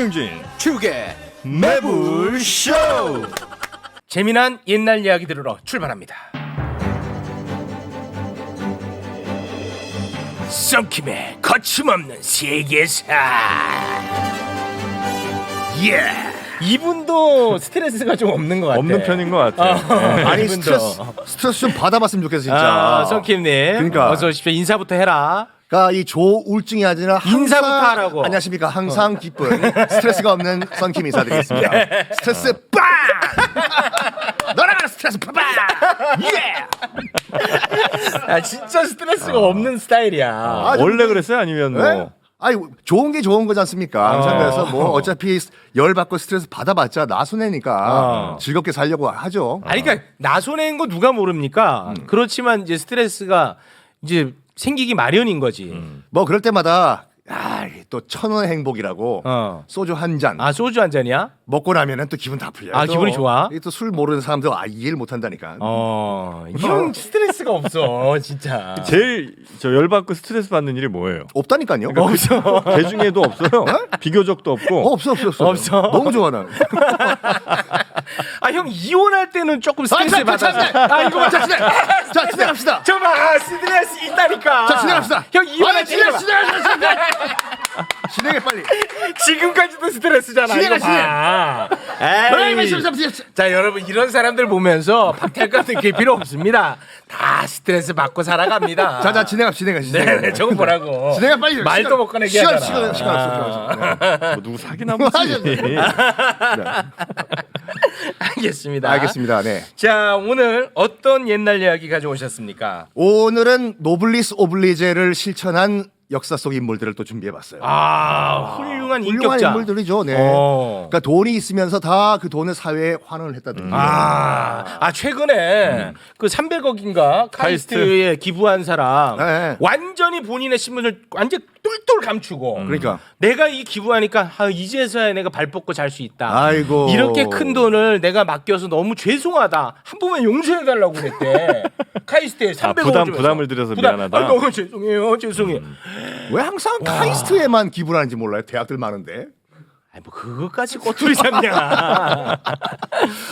정영진 축의 매불쇼. 재미난 옛날 이야기 들으러 출발합니다. 썬킴의 거침없는 세계사. 예. 이분도 스트레스가 좀 없는 것 같아. 없는 편인 것 같아. 아니 이분도. 스트레스 좀 받아봤으면 좋겠어 진짜. 썬킴님. 그러니까. 어서 오십시오. 인사부터 해라. 그러니까 이 조울증이 아니라 항상 인사부터 하라고. 안녕하십니까. 항상 기쁜 스트레스가 없는 썬킴 인사드리겠습니다. 스트레스 빵! 너랑 스트레스 빵! 예! 아, 진짜 스트레스가 없는 스타일이야. 원래 그랬어요? 아니면 뭐? 네? 아니 좋은 게 좋은 거지 않습니까? 항상 그래서 뭐 어차피 열 받고 스트레스 받아봤자 나순애니까 즐겁게 살려고 하죠. 아니 그러니까 나손해인 거 누가 모릅니까? 그렇지만 이제 스트레스가 이제 생기기 마련인 거지. 뭐 그럴 때마다 또 1,000원의 행복이라고 소주 한 잔 아 소주 한 잔이야? 먹고 나면은 또 기분 다 풀려요. 아, 기분이 좋아? 또 술 모르는 사람들 이해를 못 한다니까. 이런 스트레스가 없어 진짜. 제일 저 열받고 스트레스 받는 일이 뭐예요? 없다니까요. 없어. 개 중에도 없어요? 비교적도 없고. 없어. 없어? 너무 좋아 나. 아 형 이혼할 때는 조금 스트레스 받았어. 이거 자 진행합시다. 저봐 스트레스 있다니까. 자 진행합시다. 형 이혼할 때 진행해 빨리. 지금까지도 스트레스잖아. 진행해, 이거 봐. 에이. 자 여러분 이런 사람들 보면서 박탈 같은 게 필요 없습니다. 다 스트레스 받고 살아갑니다. 자 진행해. 네네 저거 뭐라고. 진행해 빨리. 말도 못 꺼내게 하잖아. 시간 없어. 뭐 누구 사기나 보지. 알겠습니다. 알겠습니다. 네. 자 오늘 어떤 옛날 이야기 가져오셨습니까? 오늘은 노블리스 오블리제를 실천한 역사 속 인물들을 또 준비해봤어요. 훌륭한 훌륭한 인격자. 인물들이죠. 네. 어. 그러니까 돈이 있으면서 다 그 돈을 사회에 환원을 했다든지. 최근에 그 300억인가 카이스트에 기부한 사람 네. 완전히 본인의 신분을 완전 똘똘 감추고 그러니까 내가 이 기부하니까 이제서야 내가 발 뻗고 잘 수 있다. 아이고. 이렇게 큰 돈을 내가 맡겨서 너무 죄송하다. 한 번만 용서해 달라고 그랬대. 카이스트에 300억 부담을 드려서 미안하다. 너무 죄송해요. 왜 항상 카이스트에만 기부를 하는지 몰라요. 대학들 많은데. 아니 뭐 그것까지 꼬투리 잡냐.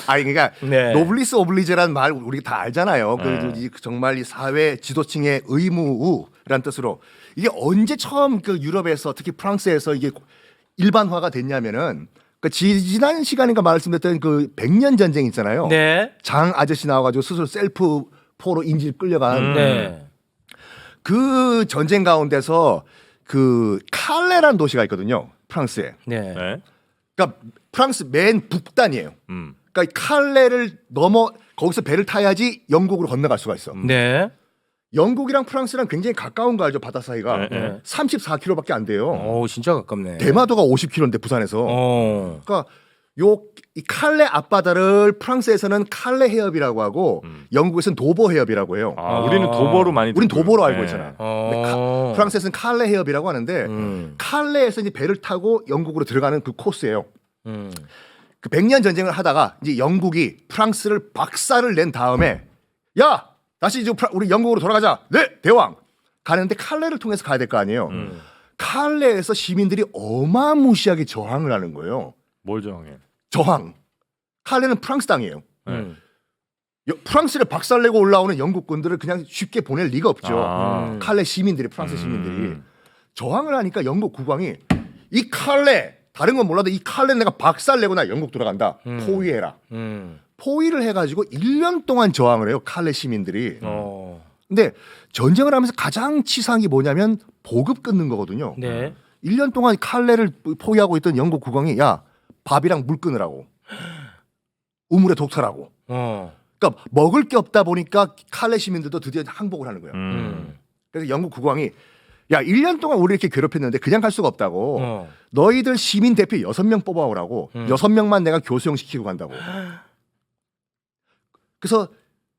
아니 그러니까 네. 노블리스 오블리제라는 말 우리 다 알잖아요. 그 정말 이 사회 지도층의 의무라는 뜻으로 이게 언제 처음 그 유럽에서 특히 프랑스에서 이게 일반화가 됐냐면은 그 지난 시간인가 말씀드렸던 그 100년 전쟁 있잖아요. 네. 장 아저씨 나와가지고 스스로 셀프 포로 인질 끌려간 네. 그 전쟁 가운데서 그 칼레라는 도시가 있거든요. 프랑스에. 네. 네. 그러니까 프랑스 맨 북단이에요. 음. 그러니까 이 칼레를 넘어 거기서 배를 타야지 영국으로 건너갈 수가 있어. 네. 영국이랑 프랑스랑 굉장히 가까운 거 알죠? 바다 사이가. 네, 네. 34km밖에 안 돼요. 오 진짜 가깝네. 대마도가 50km인데 부산에서. 그러니까 이 칼레 앞바다를 프랑스에서는 칼레 해협이라고 하고 영국에서는 도보 해협이라고 해요. 우리는 도보로 많이. 우린 듣고요. 도보로 알고 네. 있잖아. 근데 프랑스에서는 칼레 해협이라고 하는데 칼레에서 이제 배를 타고 영국으로 들어가는 그 코스예요. 그 100년 전쟁을 하다가 이제 영국이 프랑스를 박살을 낸 다음에 야 다시 이제 우리 영국으로 돌아가자. 네 대왕 가는데 칼레를 통해서 가야 될 거 아니에요. 칼레에서 시민들이 어마무시하게 저항을 하는 거예요. 뭘 정해? 저항. 칼레는 프랑스 땅이에요. 프랑스를 박살내고 올라오는 영국군들을 그냥 쉽게 보낼 리가 없죠. 칼레 시민들이 프랑스 시민들이 저항을 하니까 영국 국왕이 이 칼레 다른 건 몰라도 이 칼레 내가 박살내고 나 영국 돌아간다. 포위해라. 포위를 해가지고 1년 동안 저항을 해요. 칼레 시민들이. 근데 전쟁을 하면서 가장 치사한 게 뭐냐면 보급 끊는 거거든요. 네. 1년 동안 칼레를 포위하고 있던 영국 국왕이 야 밥이랑 물 끊으라고. 우물에 독터라고. 그러니까 먹을 게 없다 보니까 칼레 시민들도 드디어 항복을 하는 거예요. 그래서 영국 국왕이 야 1년 동안 우리 이렇게 괴롭혔는데 그냥 갈 수가 없다고. 너희들 시민 대표 6명 뽑아오라고. 6명만 내가 교수형 시키고 간다고. 그래서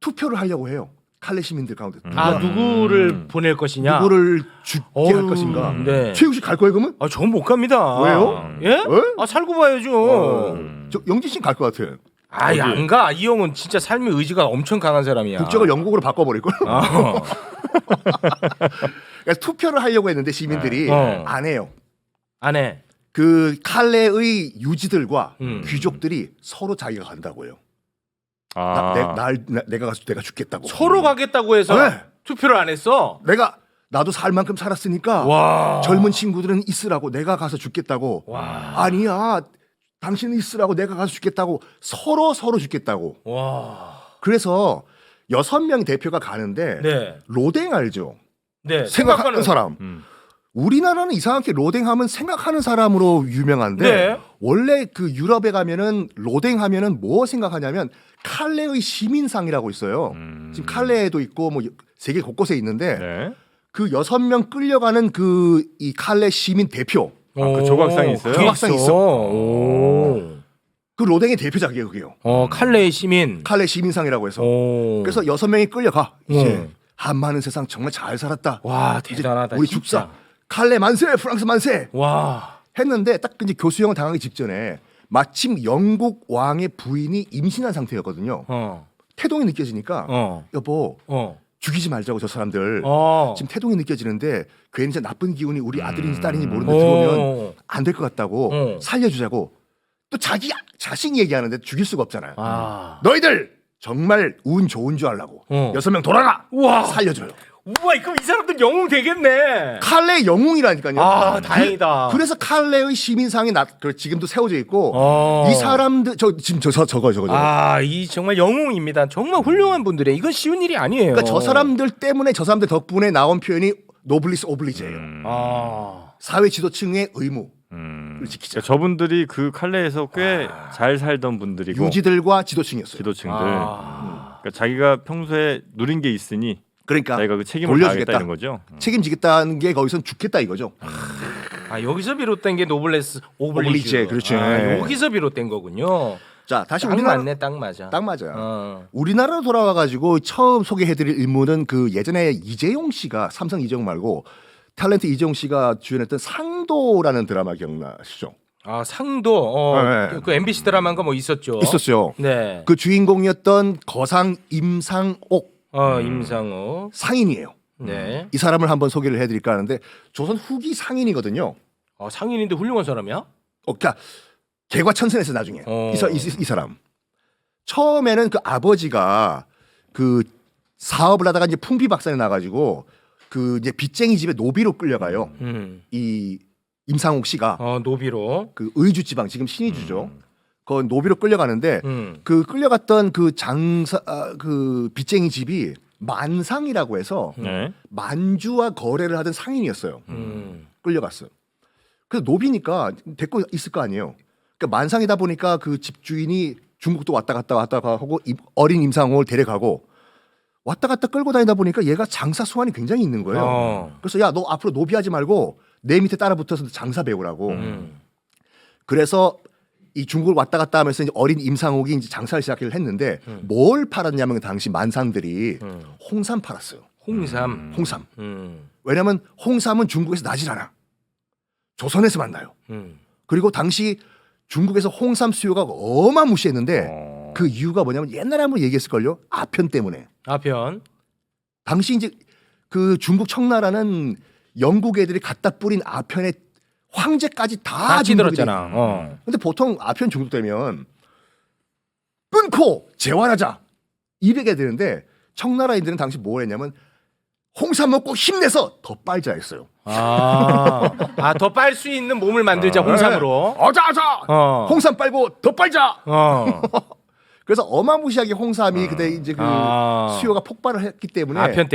투표를 하려고 해요. 칼레 시민들 가운데. 누구를 보낼 것이냐? 누구를 죽게 할 것인가. 네. 최욱 씨 갈 거예요 그러면? 전 못 갑니다. 왜요? 예? 살고 봐야죠. 저 영진 씨는 갈 것 같아요. 안 가. 이 형은 진짜 삶의 의지가 엄청 강한 사람이야. 국적을 영국으로 바꿔버릴 걸. 그래서 투표를 하려고 했는데 시민들이 안 해요. 안 해. 그 칼레의 유지들과 귀족들이 서로 자기가 간다고 해요. 내가 가서 내가 죽겠다고. 서로 가겠다고 해서 네. 투표를 안 했어. 나도 살 만큼 살았으니까 와. 젊은 친구들은 있으라고 내가 가서 죽겠다고. 와. 아니야. 당신은 있으라고 내가 가서 죽겠다고. 서로 죽겠다고. 와. 그래서 6명 대표가 가는데 네. 로댕 알죠? 네. 생각하는 사람. 우리나라는 이상하게 로댕하면 생각하는 사람으로 유명한데 네. 원래 그 유럽에 가면은 로댕 하면은 뭐 생각하냐면 칼레의 시민상이라고 있어요. 지금 칼레에도 있고 뭐 세계 곳곳에 있는데 네. 그 6명 끌려가는 그 이 칼레 시민 대표 그 조각상이 있어요? 조각상이 있어. 오. 그 로댕의 대표작이에요, 그게요. 칼레의 시민. 칼레 시민상이라고 해서. 오. 그래서 6명이 끌려가. 이제 한많은 세상 정말 잘 살았다. 와, 이제 대단하다. 우리 진짜. 죽사. 칼레 만세, 프랑스 만세. 와. 했는데 딱 이제 교수형을 당하기 직전에 마침 영국 왕의 부인이 임신한 상태였거든요. 태동이 느껴지니까 여보 죽이지 말자고 저 사람들. 지금 태동이 느껴지는데 괜히 이제 나쁜 기운이 우리 아들인지 딸인지 모르는데 들어오면 안 될 것 같다고 살려주자고. 또 자기 자신이 얘기하는데 죽일 수가 없잖아요. 너희들 정말 운 좋은 줄 알라고 6명 돌아가. 우와. 살려줘요. 우와, 그럼 이 사람들 영웅 되겠네. 칼레 영웅이라니까요. 아, 다행이다. 그래서 칼레의 시민상이 지금도 세워져 있고 이 사람들 지금 저거. 아, 이 정말 영웅입니다. 정말 훌륭한 분들이에요. 이건 쉬운 일이 아니에요. 그러니까 저 사람들 때문에 저 사람들 덕분에 나온 표현이 노블리스 오블리제예요. 사회 지도층의 의무를 지키자. 그러니까 저분들이 그 칼레에서 꽤 잘 살던 분들이고 유지들과 지도층이었어요. 지도층들. 그러니까 자기가 평소에 누린 게 있으니 그러니까 자기가 그 책임을 돌려주겠다. 다하겠다는 거죠. 책임지겠다는 게 거기선 죽겠다 이거죠. 여기서 비롯된 게 노블레스 오블리주. 오블리제, 그렇죠. 네. 여기서 비롯된 거군요. 자, 다시 딱 우리나라 맞네, 딱 맞아. 딱 맞아요. 우리나라로 돌아와 가지고 처음 소개해드릴 인물은 그 예전에 이재용 씨가 삼성 이재용 말고 탤런트 이재용 씨가 주연했던 상도라는 드라마 기억나시죠? 상도. 네. 그 MBC 드라마인가 뭐 있었죠. 있었어요. 네. 그 주인공이었던 거상 임상옥 임상호. 상인이에요. 네. 이 사람을 한번 소개를 해드릴까 하는데 조선 후기 상인이거든요. 상인인데 훌륭한 사람이야? 그러니까 개과천선했어 나중에 이 사람. 처음에는 그 아버지가 그 사업을 하다가 이제 풍비박산이 나가지고 그 이제 빚쟁이 집에 노비로 끌려가요. 이 임상옥 씨가 노비로 그 의주 지방 지금 신의주죠. 그 노비로 끌려가는데 그 끌려갔던 그 장사 그 빚쟁이 집이 만상이라고 해서 네. 만주와 거래를 하던 상인이었어요. 끌려갔어요. 그래서 노비니까 데리고 있을 거 아니에요. 그러니까 만상이다 보니까 그 집주인이 중국도 왔다 갔다 하고 어린 임상옥을 데려가고 왔다 갔다 끌고 다니다 보니까 얘가 장사 수완이 굉장히 있는 거예요. 그래서 야, 너 앞으로 노비하지 말고 내 밑에 따라 붙어서 장사 배우라고. 그래서 이 중국을 왔다 갔다 하면서 이제 어린 임상옥이 이제 장사를 시작을 했는데 뭘 팔았냐면 당시 만상들이 홍삼 팔았어요. 홍삼. 왜냐하면 홍삼은 중국에서 나질 않아. 조선에서 만나요. 그리고 당시 중국에서 홍삼 수요가 어마무시했는데 그 이유가 뭐냐면 옛날에 한번 얘기했을걸요. 아편 때문에. 아편. 당시 이제 그 중국 청나라는 영국 애들이 갖다 뿌린 아편에 황제까지 다 찌들었잖아. 근데 보통 아편 중독되면 끊고 재활하자 이래야 되는데 청나라인들은 당시 뭘 했냐면 홍삼 먹고 힘내서 더 빨자 했어요. 더 빨 수 있는 몸을 만들자 홍삼으로. 어자자 홍삼 빨고 더 빨자. 그래서 어마무시하게 홍삼이 그때 이제 그 수요가 폭발을 했기 때문에 아편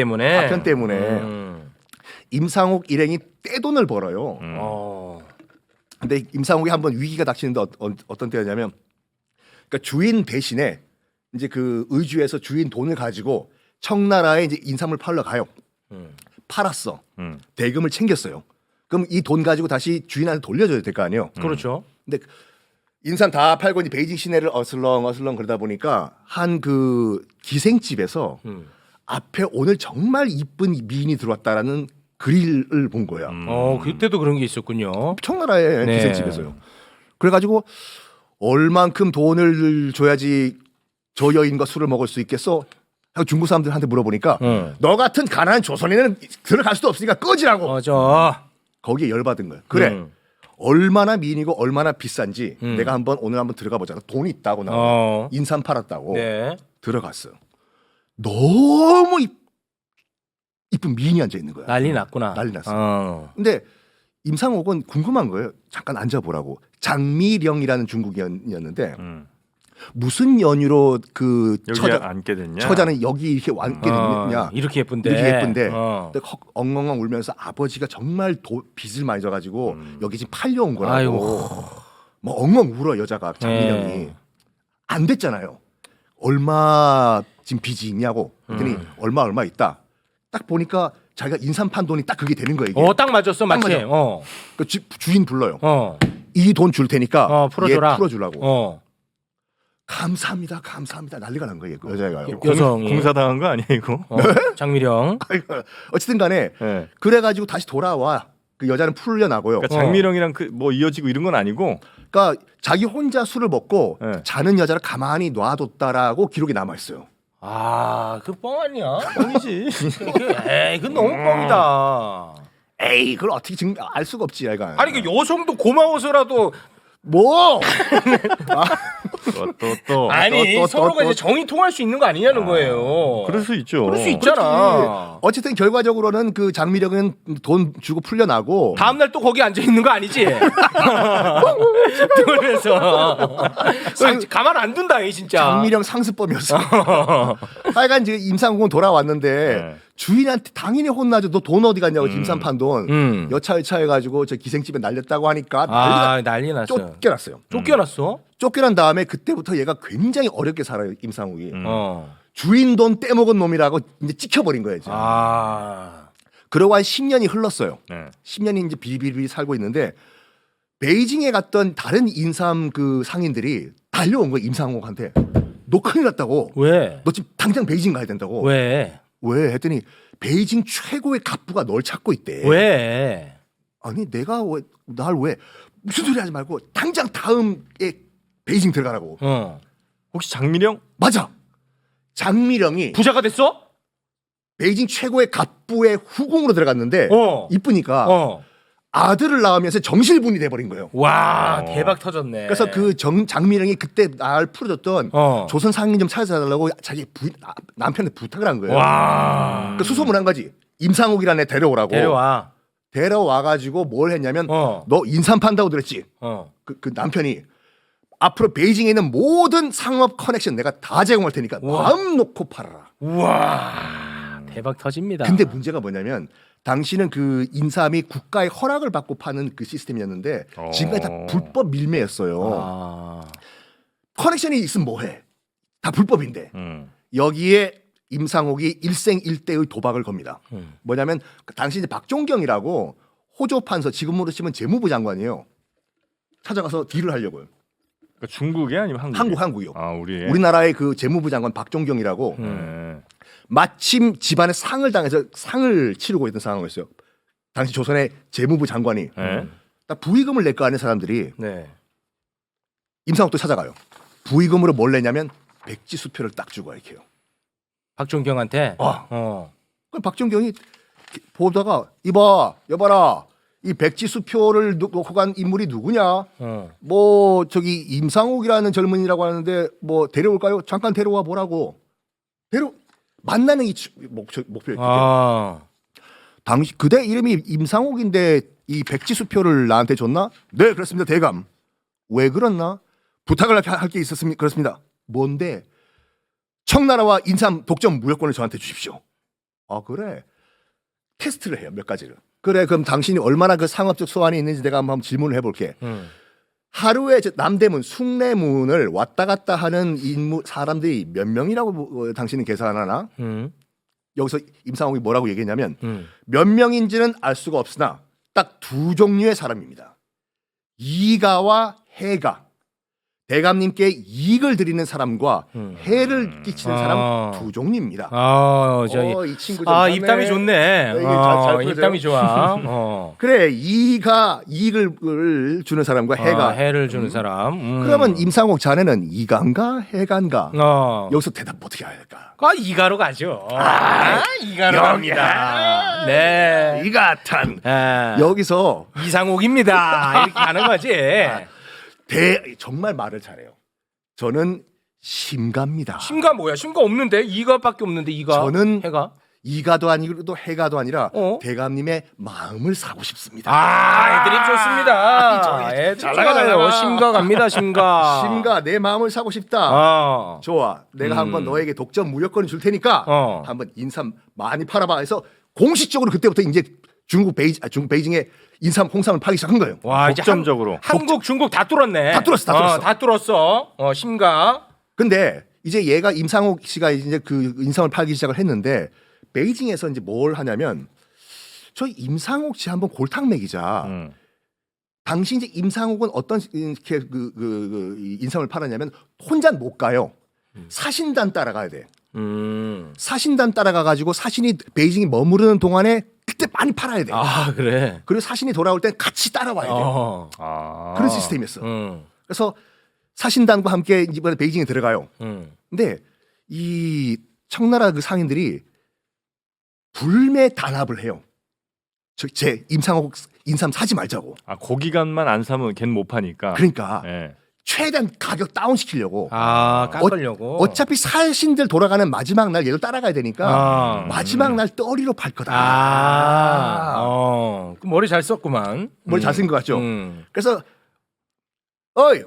때문에. 임상옥 일행이 떼돈을 벌어요. 근데 임상옥이 한번 위기가 닥치는데 어떤 때였냐면, 그러니까 주인 대신에 이제 그 의주에서 주인 돈을 가지고 청나라에 이제 인삼을 팔러 가요. 팔았어. 대금을 챙겼어요. 그럼 이 돈 가지고 다시 주인한테 돌려줘야 될 거 아니에요. 그렇죠. 근데 인삼 다 팔고 이제 베이징 시내를 어슬렁 그러다 보니까 한 그 기생집에서 앞에 오늘 정말 이쁜 미인이 들어왔다라는 글을 본 거야. 그때도 그런 게 있었군요. 청나라의 네. 기생집에서요. 그래가지고 얼만큼 돈을 줘야지 저 여인과 술을 먹을 수 있겠어? 하고 중국 사람들한테 물어보니까 너 같은 가난한 조선인은 들어갈 수도 없으니까 꺼지라고. 저 거기에 열받은 거야. 그래. 얼마나 미인이고 얼마나 비싼지 내가 오늘 한번 들어가 보자. 돈이 있다고 나 인삼 팔았다고 네. 들어갔어. 너무 이쁜 미인이 앉아 있는 거야. 난리 났구나. 난리 났어. 근데 임상옥은 궁금한 거예요. 잠깐 앉아보라고. 장미령이라는 중국인이었는데 무슨 연유로 그 여기 앉게 됐냐? 처자는 여기 이렇게 앉게 됐냐? 이렇게 예쁜데. 이렇게 예쁜데 근데 엉엉엉 울면서 아버지가 정말 빚을 많이 져가지고 여기 지금 팔려온 거라고. 아이고. 뭐 엉엉 울어 여자가 장미령이. 안 됐잖아요. 얼마 지금 빚이 있냐고. 그랬더니 얼마 있다. 딱 보니까 자기가 인삼 판 돈이 딱 그게 되는 거예요. 이게. 딱 맞았어, 딱 마침. 맞아. 그 주인 불러요. 어. 이 돈 줄 테니까 풀어줘라. 얘 풀어주라고. 감사합니다. 난리가 난 거예요. 그 여자가요. 여성이. 공사당한 거 아니야 이거? 장미령. 어쨌든 간에 네. 그래가지고 다시 돌아와. 그 여자는 풀려나고요. 그러니까 장미령이랑 그 뭐 이어지고 이런 건 아니고. 그러니까 자기 혼자 술을 먹고 네. 자는 여자를 가만히 놔뒀다라고 기록이 남아 있어요. 그 뻥 아니야? 뻥이지. 에이, 그건 너무 뻥이다. 에이, 그걸 어떻게 알 수가 없지, 얘가. 아니 그 여성도 고마워서라도 뭐? 또. 아니 서로가 이제 정이 통할 수 있는 거 아니냐는 거예요. 그럴 수 있죠. 그럴 수 있잖아. 어쨌든 결과적으로는 그 장미령은 돈 주고 풀려나고 다음 날 또 거기 앉아 있는 거 아니지? 그러면서 가만 안 둔다 이 진짜. 장미령 상습범이었어. 하여간 지금 임상국은 돌아왔는데 네. 주인한테 당연히 혼나죠. 너 돈 어디 갔냐고 임산 판 돈. 여차여차해가지고 저 기생집에 날렸다고 하니까 난리 났어. 쫓겨났어요. 쫓겨났어? 쫓겨난 다음에 그때부터 얘가 굉장히 어렵게 살아요. 임상욱이. 어. 주인 돈 떼먹은 놈이라고 이제 찍혀버린 거예요. 이제. 그러고 한 10년이 흘렀어요. 네. 10년이 이제 비비비 살고 있는데 베이징에 갔던 다른 인삼 그 상인들이 달려온 거예요. 임상욱한테. 너 큰일 났다고. 왜? 너 지금 당장 베이징 가야 된다고. 왜? 했더니 베이징 최고의 갑부가 널 찾고 있대. 왜? 아니 내가 날 왜 무슨 소리 하지 말고 당장 다음에 베이징 들어가라고. 혹시 장미령? 맞아. 장미령이 부자가 됐어? 베이징 최고의 갑부의 후궁으로 들어갔는데 이쁘니까 아들을 낳으면서 정실분이 돼버린 거예요. 와 대박 터졌네. 그래서 그 장미령이 그때 날 풀어줬던 조선 상인 좀 찾아달라고 자기 남편한테 부탁을 한 거예요. 와. 그 수소문한 거지. 임상욱이라는 애 데려오라고. 데려와가지고 뭘 했냐면 너 인삼 판다고 들었지. 그 남편이 앞으로 베이징에 있는 모든 상업 커넥션 내가 다 제공할 테니까 마음 놓고 팔아라. 우와 대박 터집니다. 근데 문제가 뭐냐면 당시는 그 인삼이 국가의 허락을 받고 파는 그 시스템이었는데 지금까지 다 불법 밀매였어요. 커넥션이 있으면 뭐해? 다 불법인데 여기에 임상옥이 일생일대의 도박을 겁니다. 뭐냐면 당시 이제 박종경이라고 호조 판서 지금으로 치면 재무부 장관이에요. 찾아가서 딜을 하려고요. 그러니까 중국이 아니면 한국? 한국이요. 우리나라의 그 재무부 장관 박종경이라고 마침 집안에 상을 당해서 상을 치르고 있던 상황이었어요. 당시 조선의 재무부 장관이 딱 부의금을 낼 거 아닌 사람들이 임상옥도 찾아가요. 부의금으로 뭘 내냐면 백지 수표를 딱 주고 이렇게요. 박종경한테. 그럼 박종경이 보다가 여봐라. 이 백지 수표를 놓고 간 인물이 누구냐? 뭐 저기 임상옥이라는 젊은이라고 하는데 뭐 데려올까요? 잠깐 데려와 보라고. 만나는 이 목표였거든요. 당시 그대 이름이 임상옥인데 이 백지 수표를 나한테 줬나? 네, 그렇습니다. 대감. 왜 그렇나? 부탁을 할 게 있었습니다. 그렇습니다. 뭔데? 청나라와 인삼 독점 무역권을 저한테 주십시오. 그래. 테스트를 해요. 몇 가지를. 그래, 그럼 당신이 얼마나 그 상업적 소환이 있는지 내가 한번 질문을 해볼게. 하루에 남대문, 숭례문을 왔다 갔다 하는 사람들이 몇 명이라고 당신은 계산하나? 여기서 임상옥이 뭐라고 얘기했냐면 몇 명인지는 알 수가 없으나 딱 두 종류의 사람입니다. 이가와 해가. 대감님께 이익을 드리는 사람과 해를 끼치는 사람 두 종류입니다. 이 친구 좀 입담이 좋네. 이게 잘 풀어져요? 입담이 좋아. 그래 이익을 주는 사람과 해를 주는 사람. 그러면 임상옥 자네는 이간가 해간가? 여기서 대답 어떻게 해야 될까? 이가로 가죠. 이가로 갑니다. 네. 이가탄 예. 여기서 이상옥입니다. 이렇게 하는 거지. 정말 말을 잘해요. 저는 심가입니다. 심가 뭐야? 심가 없는데 이가밖에 없는데 이가. 저는 해가. 이가도 아니고 해가도 아니라 대감님의 마음을 사고 싶습니다. 애드립 좋습니다. 애드립 잘 나가, 잘 좋아요. 나가. 심가 갑니다. 심가. 심가 내 마음을 사고 싶다. 좋아. 내가 한번 너에게 독점 무역권을 줄 테니까 한번 인삼 많이 팔아봐 해서 공식적으로 그때부터 이제 중국 베이징에 인삼 홍삼을 팔기 시작한 거예요. 와, 이제 독점적으로. 한국, 중국 다 뚫었네. 다 뚫었어. 다 뚫었어. 심가. 근데 이제 얘가 임상옥 씨가 이제 그 인삼을 팔기 시작을 했는데 베이징에서 이제 뭘 하냐면 저 임상옥 씨 한번 골탕 먹이자. 당시 이제 임상옥은 어떤 이렇게 그 인삼을 팔았냐면 혼자 못 가요. 사신단 따라가야 돼. 사신단 따라가 가지고 사신이 베이징에 머무르는 동안에 그때 많이 팔아야 돼. 그래. 그리고 사신이 돌아올 땐 같이 따라와야 돼요. 그런 시스템이었어. 그래서 사신단과 함께 이번에 베이징에 들어가요. 근데 이 청나라 그 상인들이 불매 단합을 해요. 제 임상옥 인삼 사지 말자고. 고기간만 안 사면 걔는 못 파니까. 그러니까 예. 최대한 가격 다운 시키려고. 깎으려고. 어차피 사신들 돌아가는 마지막 날 얘도 따라가야 되니까 마지막 날 떠리로 팔 거다. 그 머리 잘 썼구만. 머리 잘 쓴 것 같죠. 그래서 어이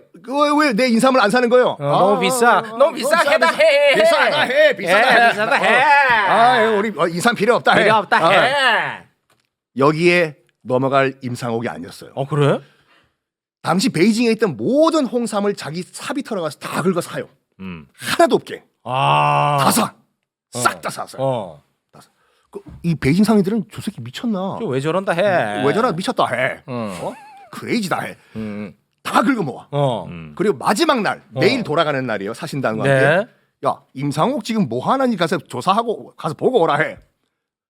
왜 내 인삼을 안 사는 거요? 너무 비싸. 너무 비싸. 해다 해. 비싸다 해. 비싸다 해. 우리 인삼 필요 없다 해. 필요 없다 해. 여기에 넘어갈 임상옥이 아니었어요. 그래? 당시 베이징에 있던 모든 홍삼을 자기 사비 털어 가서 다 긁어 사요. 하나도 없게. 다 사. 싹 다 샀어요. 이 베이징 상인들은 저 새끼 미쳤나? 왜 저런다 해. 왜 저러나 미쳤다 해. 크레이지다 해. 다 긁어 모아. 그리고 마지막 날 내일 돌아가는 날이에요. 사신단과 함께. 야 임상옥 지금 뭐 하나니 가서 조사하고 가서 보고 오라 해.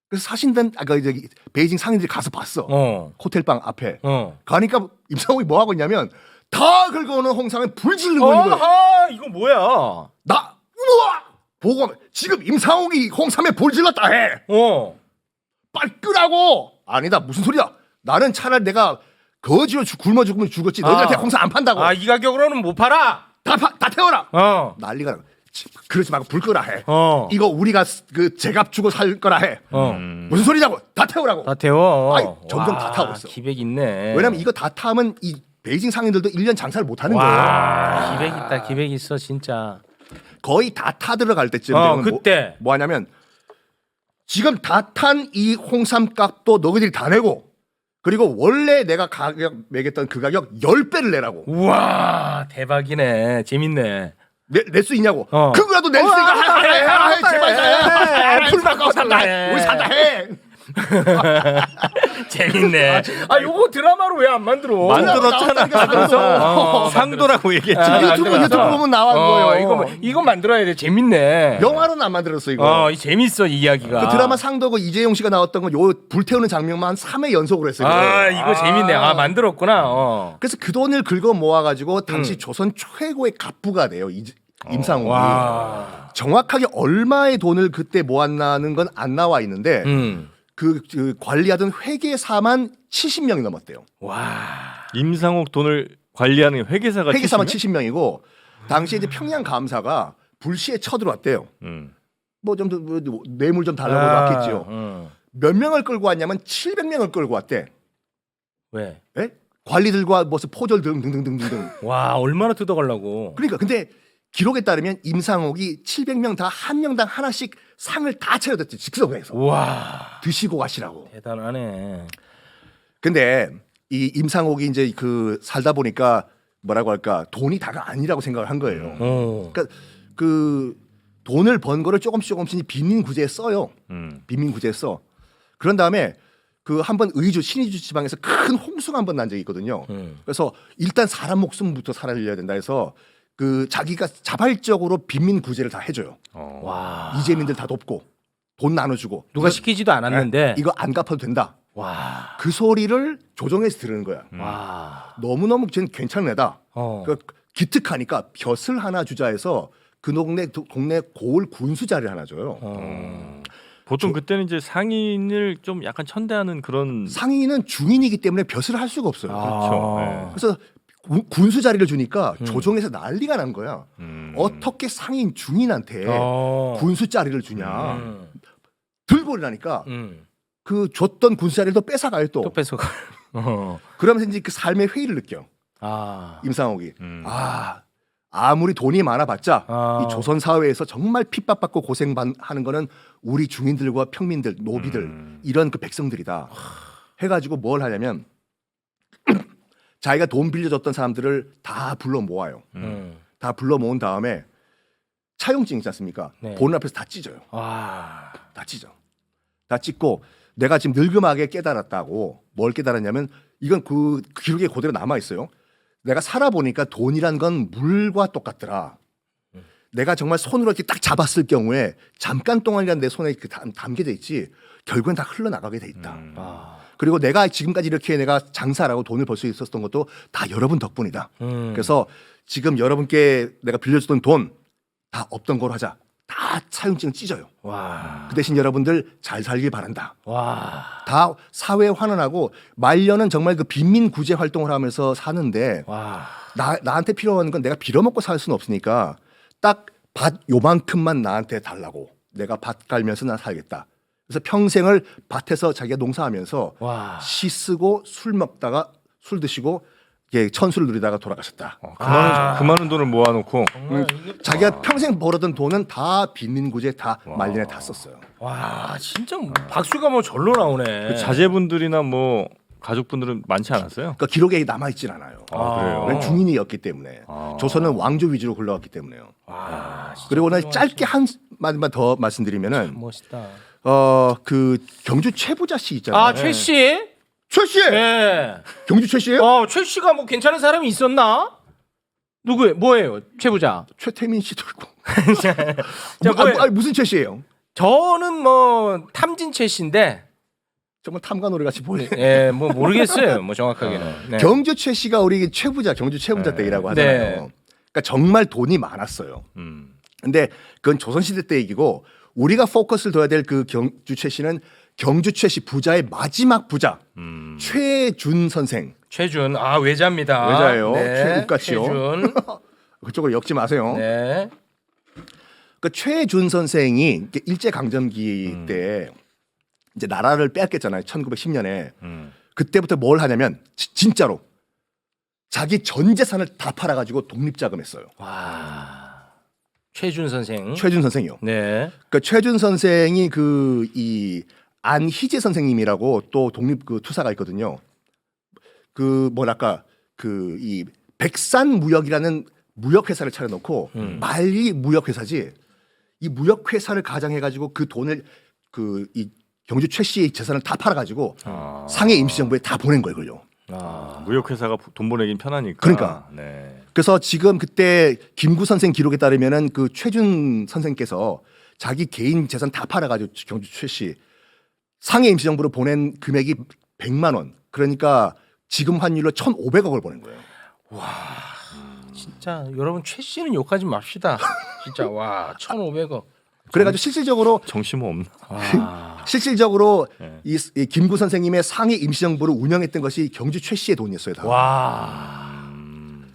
그래서 사신단 저기 베이징 상인들이 가서 봤어. 호텔방 앞에. 가니까 임상옥이 뭐 하고 있냐면 다 긁어오는 홍삼에 불 지르고 있는 거야. 이거 뭐야? 우와! 보고 지금 임상옥이 홍삼에 불 질렀다 해. 빨리 끄라고. 아니다 무슨 소리야. 나는 차라리 내가 거지로 굶어 죽으면 죽었지. 너희한테 홍삼 안 판다고. 이 가격으로는 못 팔아. 다 태워라. 난리가 나. 그러지 말고 불 끄라 해. 이거 우리가 그 제값 주고 살 거라 해. 무슨 소리냐고. 다 태우라고. 다 태워. 점점 다 타고 있어. 기백 있네. 왜냐면 이거 다 타면 이 베이징 상인들도 1년 장사를 못 하는 거예요. 기백 있다. 기백 있어 진짜. 거의 다 타 들어갈 때쯤 되면 그때 뭐 하냐면 지금 다 탄 이 홍삼 값도 너희들이 다 내고 그리고 원래 내가 가격 매겼던 그 가격 10배를 내라고. 우와 대박이네. 재밌네. 낼 수 있냐고. 그거라도 낼 수 있으니까 해. 제발 풀 바꿔 산다 해. 우리 산다 해. 재밌네. 요거 드라마로 왜 안 만들어? 만들었잖아. 상도라고 얘기했지. 유튜브 보면 나와 거예요. 이거 만들어야 돼. 재밌네. 영화로는 안 만들었어 이거. 재밌어 이 이야기가. 그 드라마 상도고 이재용 씨가 나왔던 건 요 불태우는 장면만 3회 연속으로 했어요. 이거 재밌네. 만들었구나. 그래서 그 돈을 긁어 모아가지고 당시 조선 최고의 갑부가 돼요. 임상옥이. 정확하게 얼마의 돈을 그때 모았나는 건 안 나와 있는데 그 관리하던 회계사만 70명이 넘었대요. 임상옥 돈을 관리하는 회계사가 회계사만 70명이고 당시에 이제 평양 감사가 불시에 쳐들어왔대요. 뭐 좀 뇌물 좀 달라고 왔겠지요. 몇 명을 끌고 왔냐면 700명을 끌고 왔대. 왜? 에? 관리들과 무슨 포졸 등등등등등. 얼마나 뜯어가려고. 그러니까 근데 기록에 따르면 임상옥이 700명 다 한 명당 하나씩 상을 다 차려댔대. 즉석에서. 드시고 가시라고. 대단하네. 근데 이 임상옥이 이제 그 살다 보니까 뭐라고 할까 돈이 다가 아니라고 생각을 한 거예요. 그러니까 그 돈을 번 거를 조금씩 빈민 구제에 써요. 빈민 구제에 써. 그런 다음에 그 한번 신의주 지방에서 큰 홍수가 한번 난 적이 있거든요. 그래서 일단 사람 목숨부터 살려야 된다 해서 그 자기가 자발적으로 빈민 구제를 다 해줘요. 와. 이재민들 다 돕고 돈 나눠주고 누가 이거- 시키지도 않았는데. 이거 안 갚아도 된다. 와. 그 소리를 조정에서 들은 거야. 와. 너무너무 쟤는 괜찮은 애다. 어. 그 기특하니까 벼슬 하나 주자 해서 그 동네 고을 군수 자리를 하나 줘요. 보통 그때는 이제 상인을 좀 약간 천대하는 그런 상인은 중인이기 때문에 벼슬을 할 수가 없어요. 그렇죠. 네. 그래서 군수 자리를 주니까 조정에서 난리가 난 거야. 어떻게 상인 중인한테 군수 자리를 주냐. 들고 일하니까 그 줬던 군수 자리를 또 뺏어가요 또. 또 뺏어. 그러면서 이제 그 삶의 회의를 느껴. 아. 임상옥이. 아무리 돈이 많아봤자 이 조선 사회에서 정말 핍박받고 고생하는 거는 우리 중인들과 평민들, 노비들 이런 그 백성들이다. 해가지고 뭘 하냐면 자기가 돈 빌려줬던 사람들을 다 불러 모아요. 다 불러 모은 다음에 차용증 있지 않습니까? 네. 본 앞에서 다 찢어요. 와. 다 찢어. 다 찢고 내가 지금 늙음하게 깨달았다고. 뭘 깨달았냐면 이건 그 기록에 그대로 남아 있어요. 내가 살아보니까 돈이란 건 물과 똑같더라. 내가 정말 손으로 이렇게 딱 잡았을 경우에 잠깐 동안이란 내 손에 담겨져 있지 결국엔 다 흘러나가게 돼 있다. 그리고 내가 지금까지 이렇게 내가 장사라고 돈을 벌 수 있었던 것도 다 여러분 덕분이다. 그래서 지금 여러분께 내가 빌려줬던 돈 다 없던 걸로 하자. 다 차용증을 찢어요. 와. 그 대신 여러분들 잘 살길 바란다. 와. 다 사회에 환원하고 말년은 정말 그 빈민 구제 활동을 하면서 사는데 와. 나한테 필요한 건 내가 빌어먹고 살 수는 없으니까 딱 밭 요만큼만 나한테 달라고. 내가 밭 갈면서 나 살겠다. 그래서 평생을 밭에서 자기가 농사하면서 와. 시 쓰고 술 먹다가 술 드시고 이게 천수를 누리다가 돌아가셨다. 그 많은 돈을 모아놓고 자기가 평생 벌었던 돈은 다 빈민구제 다 말년에 다 썼어요. 와, 진짜 박수가 뭐 절로 나오네. 그 자제분들이나 뭐 가족분들은 많지 않았어요? 그러니까 기록에 남아 있진 않아요. 그래요. 왜냐면 중인이었기 때문에 조선은 왕조 위주로 굴러갔기 때문에요. 그리고 오늘 짧게 한 마디만 더 말씀드리면은 멋있다. 그 경주 최부자 씨 있잖아요. 아, 최 씨? 최 씨, 네. 경주 최 씨예요? 최 씨가 뭐 괜찮은 사람이 있었나? 누구예요? 뭐예요? 최 부자. 최태민 씨도 있고. 자, 뭐예요? 무슨 최 씨예요? 저는 뭐 탐진 최 씨인데 정말 탐관 노래 같이 보네. 예, 뭐 모르겠어요. 뭐 정확하게는. 네. 경주 최 씨가 우리 최부자 경주 최부자 댁이라고 하잖아요. 네. 그러니까 정말 돈이 많았어요. 근데 그건 조선시대 때 얘기고 우리가 포커스를 둬야 될 그 경주 최 씨는 경주 최 씨 부자의 마지막 부자 최준 선생. 최준, 외자입니다. 외자예요. 네. 최욱같이요. 최준. 그쪽으로 엮지 마세요. 네. 그 최준 선생이 일제 강점기 때 이제 나라를 빼앗겼잖아요. 1910년에. 그때부터 뭘 하냐면 진짜로 자기 전 재산을 다 팔아가지고 독립자금했어요. 와. 최준 선생. 최준 선생이요. 네. 그 최준 선생이 그 이 안희재 선생님이라고 또 독립 그 투사가 있거든요. 그 뭐랄까 그 이 백산무역이라는 무역회사를 차려놓고 말이 무역회사지. 이 무역회사를 가장해가지고 그 돈을 그 이 경주 최 씨의 재산을 다 팔아가지고 상해 임시정부에 다 보낸 거예요, 그걸요. 무역회사가 돈 보내긴 편하니까. 그러니까. 네. 그래서 지금 그때 김구 선생 기록에 따르면은 그 최준 선생께서 자기 개인 재산 다 팔아가지고 경주 최 씨 상해 임시정부로 보낸 금액이 100만 원. 그러니까 지금 환율로 1,500억을 보낸 거예요. 진짜 여러분 최 씨는 욕하지 맙시다. 진짜 와 1,500억. 그래가지고 실질적으로 정신 뭐 없나? 실질적으로 네. 이 김구 선생님의 상해 임시정부를 운영했던 것이 경주 최 씨의 돈이었어요. 다. 와.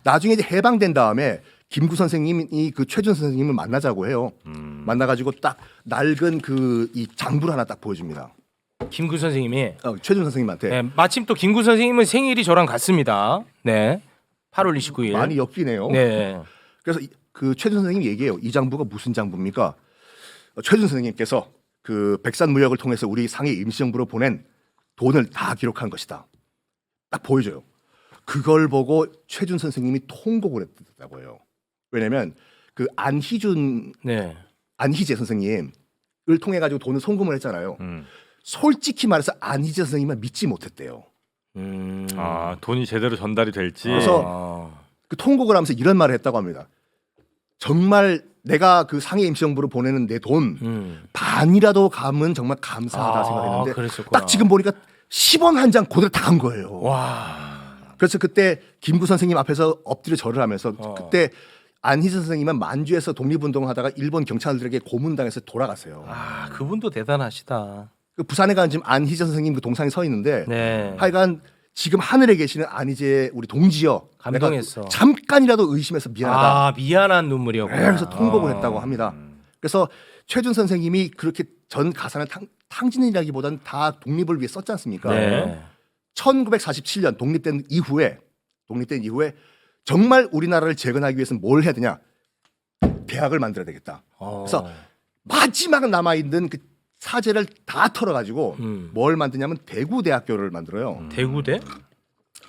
나중에 이제 해방된 다음에 김구 선생님이 그 최준 선생님을 만나자고 해요. 만나가지고 딱 낡은 그 이 장부를 하나 딱 보여줍니다. 김구 선생님이 최준 선생님한테 네, 마침 또 김구 선생님은 생일이 저랑 같습니다. 네. 8월 29일. 많이 엮이네요. 네. 그래서 그 최준 선생님이 얘기해요. 이 장부가 무슨 장부입니까? 최준 선생님께서 그 백산무역을 통해서 우리 상해 임시정부로 보낸 돈을 다 기록한 것이다. 딱 보여줘요. 그걸 보고 최준 선생님이 통곡을 했다고 해요. 왜냐하면 그 안희준 네. 안희재 선생님을 통해 가지고 돈을 송금을 했잖아요. 솔직히 말해서 안희재 선생님은 믿지 못했대요. 돈이 제대로 전달이 될지. 그래서 그 통곡을 하면서 이런 말을 했다고 합니다. 정말 내가 그 상해 임시정부로 보내는 내 돈 반이라도 가면 정말 감사하다 생각했는데 그랬었구나. 딱 지금 보니까 10원 한 장 그대로 다 간 거예요. 와. 그래서 그때 김구 선생님 앞에서 엎드려 절을 하면서 그때 안희선 선생님은 만주에서 독립운동을 하다가 일본 경찰들에게 고문당해서 돌아갔어요. 아, 그분도 대단하시다. 그 부산에 가는 지금 안희선 선생님 그 동상이 서 있는데 네. 하여간 지금 하늘에 계시는 안희재 우리 동지여 감동했어. 내가 잠깐이라도 의심해서 미안하다. 아, 미안한 눈물이었구나. 네, 그래서 통곡을 했다고 합니다. 그래서 최준 선생님이 그렇게 전 가사는 탕진이라기보다는 다 독립을 위해 썼지 않습니까? 네. 1947년 독립된 이후에 정말 우리나라를 재건하기 위해서는 뭘 해야 되냐? 대학을 만들어야 되겠다. 그래서 마지막 남아 있는 그 사제를 다 털어가지고 뭘 만드냐면 대구대학교를 만들어요. 대구대?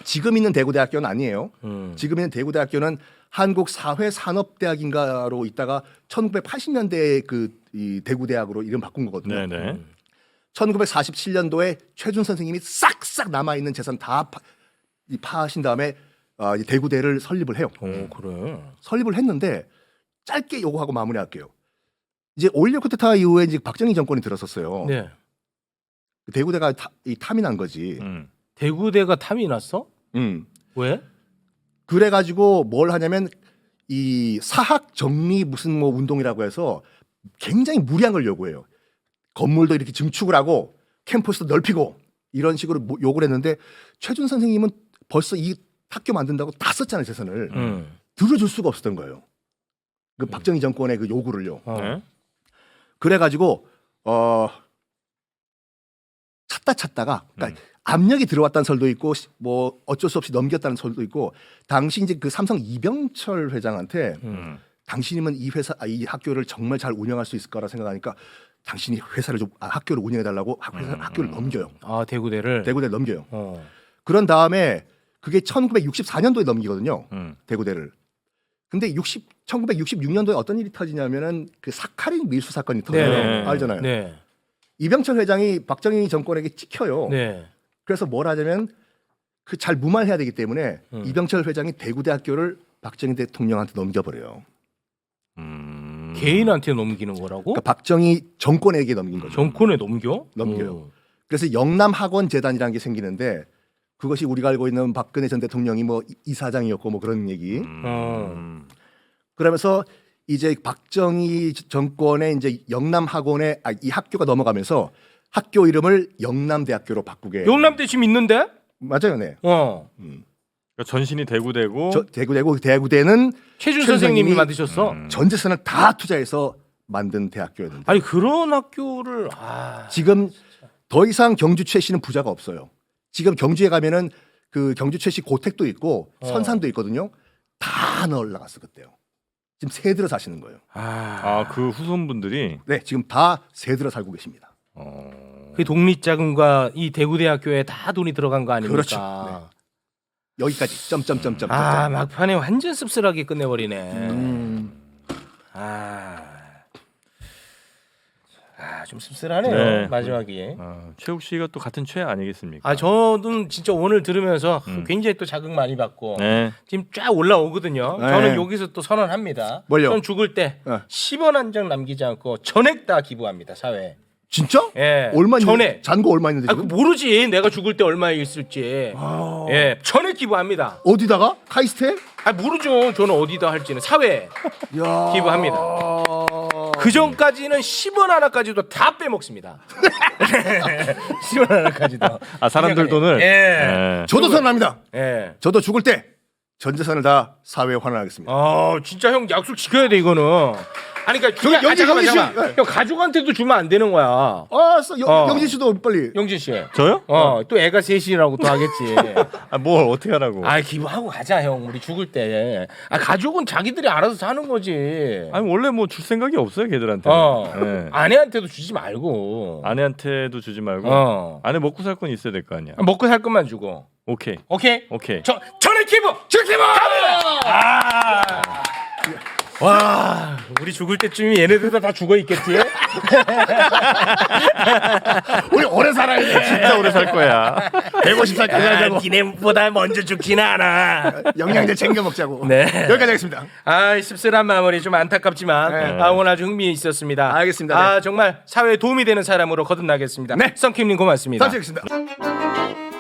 지금 있는 대구대학교는 아니에요. 음. 지금 있는 대구대학교는 한국사회산업대학인가로 있다가 1980년대에 이 대구대학으로 이름 바꾼 거거든요. 네네. 1947년도에 최준 선생님이 싹싹 남아 있는 재산 다 파하신 다음에 이 대구대를 설립을 해요. 그래. 설립을 했는데 짧게 요거하고 마무리할게요. 이제 5.16 쿠데타 이후에 이제 박정희 정권이 들었었어요. 네. 대구대가 탐이 난 거지. 대구대가 탐이 났어? 왜? 그래가지고 뭘 하냐면 이 사학 정리 무슨 뭐 운동이라고 해서 굉장히 무리한 걸 요구해요. 건물도 이렇게 증축을 하고 캠퍼스도 넓히고 이런 식으로 요구를 했는데 최준 선생님은 벌써 이 학교 만든다고 다 썼잖아요 재산을. 들어줄 수가 없었던 거예요. 그 박정희 정권의 그 요구를요. 네. 그래가지고 찾다가 그러니까 압력이 들어왔다는 설도 있고 뭐 어쩔 수 없이 넘겼다는 설도 있고 당시 이제 그 삼성 이병철 회장한테 당신이면 이 이 학교를 정말 잘 운영할 수 있을 거라 생각하니까 당신이 회사를 좀 학교를 운영해 달라고 학교를 넘겨요. 아, 대구대를. 대구대를 넘겨요. 그런 다음에 그게 1964년도에 넘기거든요. 대구대를. 근데 1966년도에 어떤 일이 터지냐면은 그 사카린 밀수 사건이 터져요. 네. 알잖아요. 네. 이병철 회장이 박정희 정권에게 찍혀요. 네. 그래서 뭘 하냐면 그 잘 무마해야 되기 때문에 이병철 회장이 대구대학교를 박정희 대통령한테 넘겨버려요. 개인한테 넘기는 거라고? 그러니까 박정희 정권에게 넘긴 거죠. 정권에 넘겨? 넘겨요. 그래서 영남학원재단이라는 게 생기는데 그것이 우리가 알고 있는 박근혜 전 대통령이 뭐 이사장이었고 뭐 그런 얘기. 그러면서 이제 박정희 정권의 이제 영남학원에 이 학교가 넘어가면서 학교 이름을 영남대학교로 바꾸게. 영남대 지금 있는데? 맞아요, 네. 그러니까 전신이 대구되고 대구대는 최준 선생님이 만드셨어. 전 재산을 다 투자해서 만든 대학교였는데 아니 그런 학교를 지금 더 이상 경주 최씨는 부자가 없어요. 지금 경주에 가면은 그 경주 최씨 고택도 있고 선산도 있거든요. 다 올라갔어 그때요. 지금 새 들어 사시는 거예요. 그 후손분들이 네, 지금 다 새 들어 살고 계십니다. 그 독립자금과 이 대구대학교에 다 돈이 들어간 거 아닙니까? 그렇죠. 여기까지 점점점점. 막판에 완전 씁쓸하게 끝내버리네. 좀 씁쓸하네요. 네. 마지막이. 최욱 씨가 또 같은 최 아니겠습니까? 저는 진짜 오늘 들으면서 굉장히 또 자극 많이 받고 네. 지금 쫙 올라오거든요. 네. 저는 여기서 또 선언합니다. 뭘요? 전 죽을 때 네. 10원 한 장 남기지 않고 전액 다 기부합니다. 사회에. 진짜? 예. 얼마 전액. 잔고 얼마 있는데 그거 지금? 모르지. 내가 죽을 때 얼마 있을지. 예. 전액 기부합니다. 어디다가? 카이스트에? 모르죠. 저는 어디다 할지는 사회에 야. 기부합니다. 그 전까지는 10원 하나까지도 다 빼먹습니다. 10원 하나까지도. 사람들 돈을. 예. 네. 저도 선언합니다. 예. 저도 죽을 때 전 재산을 다 사회에 환원하겠습니다. 진짜 형 약속 지켜야 돼 이거는. 그러니까 영진 씨. 형 가족한테도 주면 안 되는 거야. 영진 씨도 빨리. 영진 씨. 저요? 또 애가 셋이라고 또 하겠지. 뭘 어떻게 하라고? 기부하고 가자 형. 우리 죽을 때. 가족은 자기들이 알아서 사는 거지. 원래 뭐 줄 생각이 없어요 걔들한테. 네. 아내한테도 주지 말고. 아내한테도 주지 말고. 아내 먹고 살 건 있어야 될 거 아니야. 먹고 살 것만 주고. 오케이. 오케이. 오케이. 전액 기부. 전액 기부. 와, 우리 죽을 때쯤이 얘네들도 다 죽어 있겠지? 우리 오래 살아야 돼. 진짜 오래 살 거야. 150살까지 하자고. 기내보다 먼저 죽진 않아. 영양제 챙겨 먹자고. 네. 여기까지 하겠습니다. 아, 씁쓸한 마무리 좀 안타깝지만 네. 오늘 아주 흥미 있었습니다. 알겠습니다. 아, 정말 사회에 도움이 되는 사람으로 거듭나겠습니다. 네. 썬킴님 고맙습니다. 다시 뵙겠습니다.